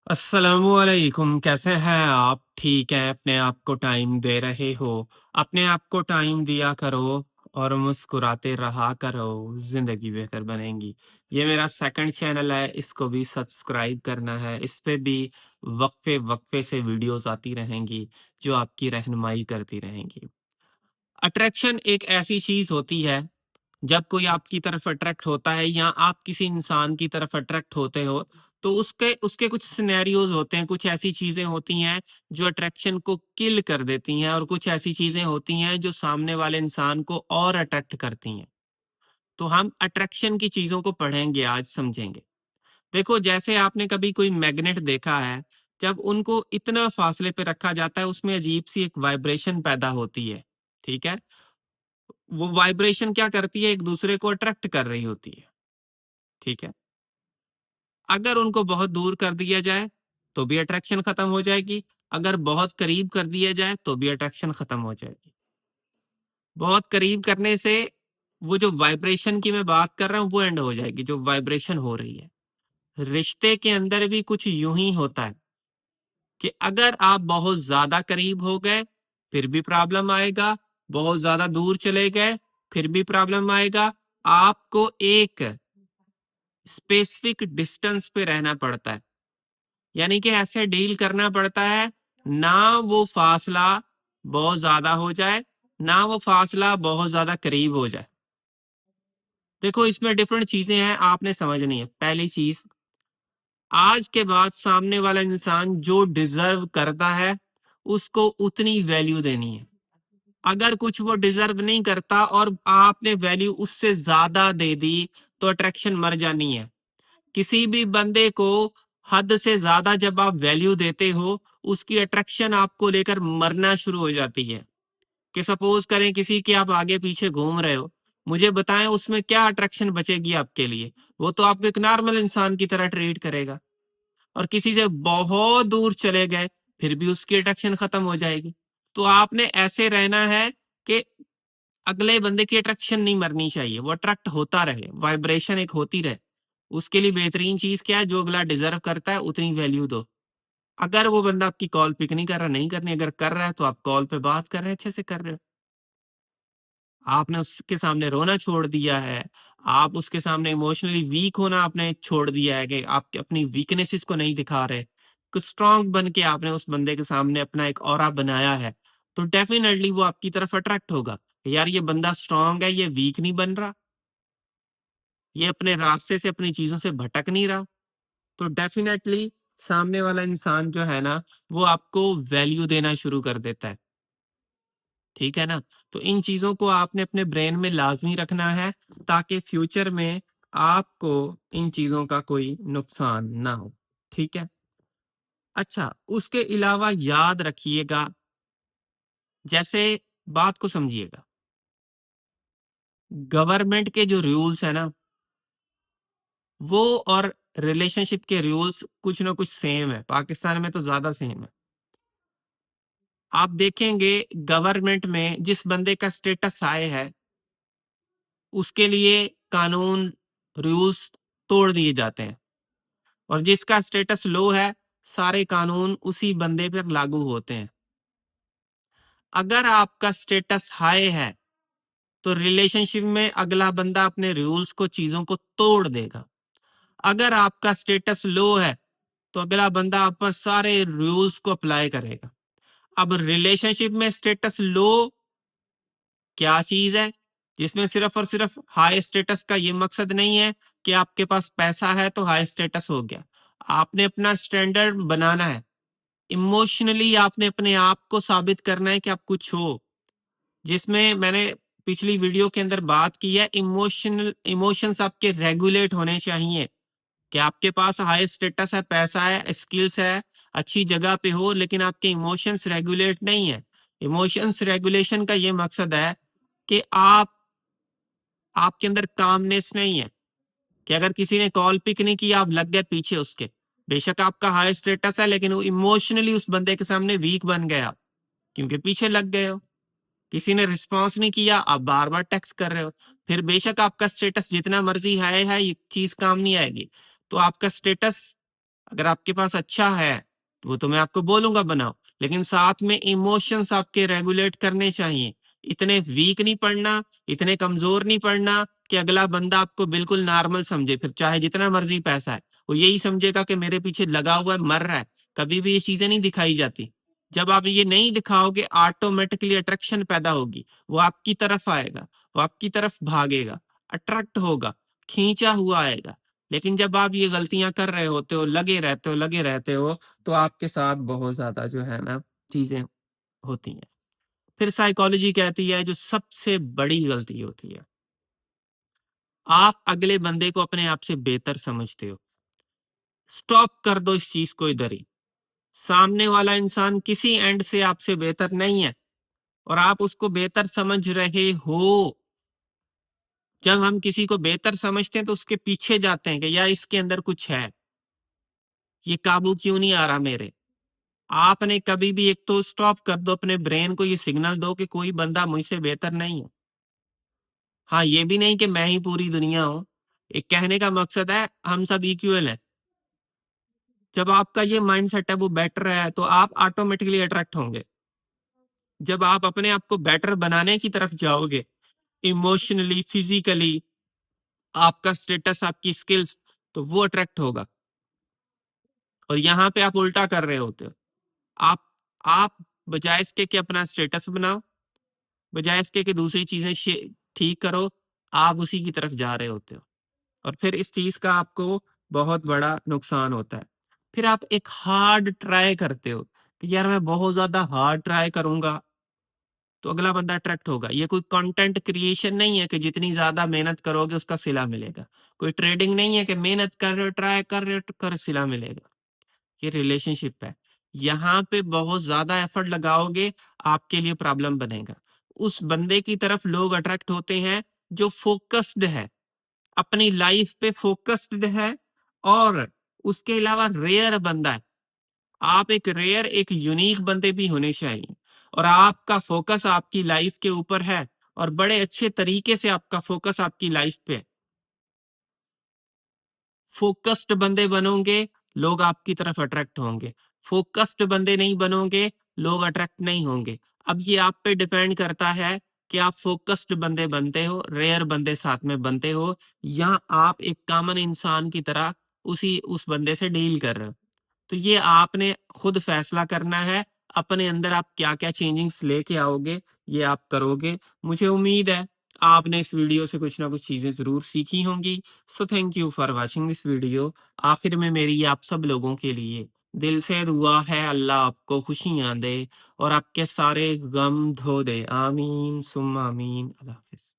अस्सलामुअलैकुम, कैसे हैं आप? ठीक है, अपने आप को टाइम दे रहे हो? अपने आप को टाइम दिया करो और मुस्कुराते रहा करो, ज़िंदगी बेहतर बनेगी। ये मेरा सेकंड चैनल है, इसको भी सब्सक्राइब करना है। इस पे भी वक्फे-वक्फे से वीडियोज़ आती रहेंगी, जो आपकी रहनुमाई करती रहेंगी। अट्रैक्शन एक ऐसी चीज़ होती है, जब कोई आपकी तरफ अट्रैक्ट होता है या आप किसी इंसान की तरफ अट्रैक्ट होते हो, तो उसके उसके कुछ सिनेरियोज़ होते हैं, कुछ ऐसी चीज़ें होती हैं जो अट्रैक्शन को किल कर देती हैं और कुछ ऐसी चीज़ें होती हैं जो सामने वाले इंसान को और अट्रैक्ट करती हैं। तो हम अट्रैक्शन की चीज़ों को पढ़ेंगे आज, समझेंगे। देखो, जैसे आपने कभी कोई मैग्नेट देखा है, जब उनको इतना फासले पे रखा जाता है, उसमें अजीब-सी एक वाइब्रेशन पैदा होती है, ठीक है? वो वाइब्रेशन क्या करती है, एक-दूसरे को अट्रैक्ट कर रही होती है, ठीक है? अगर उनको बहुत दूर कर दिया जाए, तो भी अट्रैक्शन खत्म हो जाएगी। अगर बहुत करीब कर दिया जाए, तो भी अट्रैक्शन खत्म हो जाएगी। बहुत करीब करने से वो जो वाइब्रेशन की मैं बात कर रहा हूँ, वो एंड हो जाएगी, जो वाइब्रेशन हो रही है। रिश्ते के अंदर भी कुछ यूँ ही होता है कि अगर आप बहुत ज़्यादा करीब हो गए, फिर भी प्रॉब्लम आएगा, बहुत ज़्यादा दूर चले गए, फिर भी प्रॉब्लम आएगा। आपको एक स्पेसिफिक डिस्टेंस पे रहना पड़ता है। यानी कि ऐसे डील करना पड़ता है, ना वो फासला बहुत ज़्यादा हो जाए, ना वो फासला बहुत ज़्यादा करीब हो जाए। देखो, इसमें डिफरेंट चीज़ें हैं, आपने समझनी है। पहली चीज़, आज के बाद सामने वाला इंसान जो डिज़र्व करता है, उसको उतनी वैल्यू देनी है। अगर कुछ वो डिज़र्व नहीं करता और आपने वैल्यू उससे ज़्यादा दे दी, तो अट्रैक्शन मर जानी है। किसी भी बंदे को हद से ज़्यादा जब आप वैल्यू देते हो, उसकी अट्रैक्शन आपको लेकर मरना शुरू हो जाती है। कि सपोज़ करें किसी के आप आगे-पीछे घूम रहे हो, मुझे बताएँ उसमें क्या अट्रैक्शन बचेगी आपके लिए? वो तो आपको एक नॉर्मल इंसान की तरह ट्रीट करेगा और किसी से बहुत दूर चले गए, फिर भी उसकी अट्रैक्शन खत्म हो जाएगी। तो आपने ऐसे रहना है कि अगले बंदे की अट्रैक्शन नहीं मरनी चाहिए, वो अट्रैक्ट होता रहे, वाइब्रेशन एक होती रहे। उसके लिए बेहतरीन चीज़ क्या है, जो अगला डिज़र्व करता है उतनी वैल्यू दो। अगर वो बंदा आपकी कॉल पिक नहीं कर रहा, नहीं करनी, अगर कर रहा है तो आप कॉल पे बात कर रहे हैं, अच्छे से कर रहे हो। आपने उसके सामने रोना छोड़ दिया है, आप उसके सामने इमोशनली वीक होना आपने छोड़ दिया है कि आप अपनी वीकनेसेस को नहीं दिखा रहे। कुछ स्ट्रॉन्ग बन के आपने उस बंदे के सामने अपना एक ऑरा बनाया है, तो डेफ़िनेटली वो आपकी तरफ अट्रैक्ट होगा। यार, ये बंदा स्ट्रॉन्ग है, ये वीक नहीं बन रहा, ये अपने रास्ते से, अपनी चीज़ों से भटक नहीं रहा, तो डेफ़िनेटली सामने वाला इंसान जो है ना, वो आपको वैल्यू देना शुरू कर देता है। ठीक है ना? तो इन चीज़ों को आपने अपने ब्रेन में लाज़मी रखना है, ताकि फ्यूचर में आपको इन चीज़ों का कोई नुकसान ना हो। ठीक है? अच्छा, उसके अलावा याद रखिएगा, जैसे बात को समझिएगा, गवर्नमेंट के जो रूल्स हैं ना, वो और रिलेशनशिप के रूल्स कुछ ना कुछ सेम है। पाकिस्तान में तो ज़्यादा सेम है। आप देखेंगे, गवर्नमेंट में जिस बंदे का स्टेटस हाई है, उसके लिए कानून, रूल्स तोड़ दिए जाते हैं। और जिसका स्टेटस लो है, सारे कानून उसी बंदे पर लागू होते हैं। अगर आपका स्टेटस हाई है, तो रिलेशनशिप में अगला बंदा अपने रूल्स को, चीज़ों को तोड़ देगा। अगर आपका स्टेटस लो है, तो अगला बंदा आप पर सारे रूल्स को अप्लाई करेगा। अब रिलेशनशिप में स्टेटस लो क्या चीज़ है? जिसमें सिर्फ़ और सिर्फ़ हाई स्टेटस का ये मकसद नहीं है कि आपके पास पैसा है तो हाई स्टेटस हो गया। आपने अपना स्टैंडर्ड बनाना है। इमोशनली आपने अपने आप को साबित करना है कि आप कुछ हो, जिसमें मैंने पिछली वीडियो के अंदर बात की है, इमोशंस आपके रेगुलेट होने चाहिए कि आपके पास हाई स्टेटस है, पैसा है, स्किल्स है, अच्छी जगह पे हो, लेकिन आपके इमोशंस रेगुलेट नहीं है। इमोशंस रेगुलेशन का ये मकसद है कि आपके अंदर कामनेस नहीं है कि अगर किसी ने कॉल पिक नहीं किया, आप लग गए पीछे उसके। बेशक आपका हाई स्टेटस है, लेकिन वो इमोशनली उस बंदे के सामने वीक बन गए आप, क्योंकि पीछे लग गए हो। किसी ने रिस्पॉन्स नहीं किया, आप बार-बार टेक्स्ट कर रहे हो। फिर बेशक आपका स्टेटस जितना मर्ज़ी हाई है, ये चीज़ काम नहीं आएगी। तो आपका स्टेटस अगर आपके पास अच्छा है, वो तो मैं आपको बोलूँगा बनाओ, लेकिन साथ में इमोशंस आपके रेगुलेट करने चाहिए। इतने वीक नहीं पड़ना, इतने कमज़ोर नहीं पड़ना कि अगला बंदा आपको बिल्कुल नॉर्मल समझे, फिर चाहे जितना मर्ज़ी पैसा है। वो यही समझेगा कि मेरे पीछे लगा हुआ है, मर रहा है। कभी भी ये चीज़ें नहीं दिखाई जाती। जब आप ये नहीं दिखाओगे, ऑटोमैटिकली अट्रैक्शन पैदा होगी। वो आपकी तरफ आएगा, वो आपकी तरफ भागेगा, अट्रैक्ट होगा, खींचा हुआ आएगा। लेकिन जब आप ये गलतियाँ कर रहे होते हो, लगे रहते हो, तो आपके साथ बहुत ज़्यादा जो है ना चीज़ें होती हैं। फिर साइकोलॉजी कहती है जो सबसे बड़ी गलती होती है, आप अगले बंदे को अपने आप से बेहतर समझते हो। स्टॉप कर दो इस चीज़ को इधर ही। सामने वाला इंसान किसी एंड से आपसे बेहतर नहीं है और आप उसको बेहतर समझ रहे हो। जब हम किसी को बेहतर समझते हैं तो उसके पीछे जाते हैं कि यार इसके अंदर कुछ है, ये काबू क्यों नहीं आ रहा मेरे। आपने कभी भी एक तो स्टॉप कर दो, अपने ब्रेन को ये सिग्नल दो कि कोई बंदा मुझसे बेहतर नहीं है। हाँ, ये भी नहीं कि मैं ही पूरी दुनिया हूँ। एक कहने का मकसद है हम सब इक्वल हैं। जब आपका ये माइंडसेट है वो बेटर है तो आप ऑटोमेटिकली अट्रैक्ट होंगे। जब आप अपने आप को बेटर बनाने की तरफ जाओगे, इमोशनली, फिजिकली, आपका स्टेटस, आपकी स्किल्स, तो वो अट्रैक्ट होगा। और यहाँ पे आप उल्टा कर रहे होते हो। आप आप बजाय इसके कि अपना स्टेटस बनाओ, बजाय इसके कि दूसरी चीजें ठीक करो, आप उसी की तरफ जा रहे होते हो और फिर इस चीज का आपको बहुत बड़ा नुकसान होता है। फिर आप एक हार्ड ट्राई करते हो कि यार मैं बहुत ज्यादा हार्ड ट्राई करूंगा तो अगला बंदा अट्रैक्ट होगा। ये कोई कंटेंट क्रिएशन नहीं है कि जितनी ज्यादा मेहनत करोगे उसका सिला मिलेगा। कोई ट्रेडिंग नहीं है कि मेहनत कर रहे हो, ट्राई कर रहे हो, कर सिला मिलेगा। ये रिलेशनशिप है। यहाँ पे बहुत ज़्यादा एफर्ट लगाओगे, आपके लिए प्रॉब्लम बनेगा। उस बंदे की तरफ लोग अट्रैक्ट होते हैं जो फ़ोकस्ड है, अपनी लाइफ़ पे फ़ोकस्ड है और उसके अलावा रेयर बंदा है। आप एक रेयर, एक यूनिक बंदे भी होने चाहिए और आपका फ़ोकस आपकी लाइफ़ के ऊपर है और बड़े अच्छे तरीके से आपका फ़ोकस आपकी लाइफ़ पे है। फ़ोकस्ड बंदे बनोगे, लोग आपकी तरफ अट्रैक्ट होंगे। फ़ोकस्ड बंदे नहीं बनोगे, लोग अट्रैक्ट नहीं होंगे। अब ये आप पे डिपेंड करता है कि आप फ़ोकस्ड बंदे बनते हो, रेयर बंदे साथ में बनते हो या आप एक कॉमन इंसान की तरह उस बंदे से डील कर रहे हो। तो ये आपने खुद फैसला करना है, अपने अंदर आप क्या-क्या चेंजिंग्स लेके आओगे, ये आप करोगे। मुझे उम्मीद है आपने इस वीडियो से कुछ ना कुछ चीज़ें ज़रूर सीखी होंगी। So thank you for watching this video. आखिर में मेरी आप सब लोगों के लिए दिल से दुआ है अल्लाह आपको खुशियाँ दे और आपके सारे गम धो दे। आमीन सुम्मा आमीन। अल्लाह हाफ़िज़।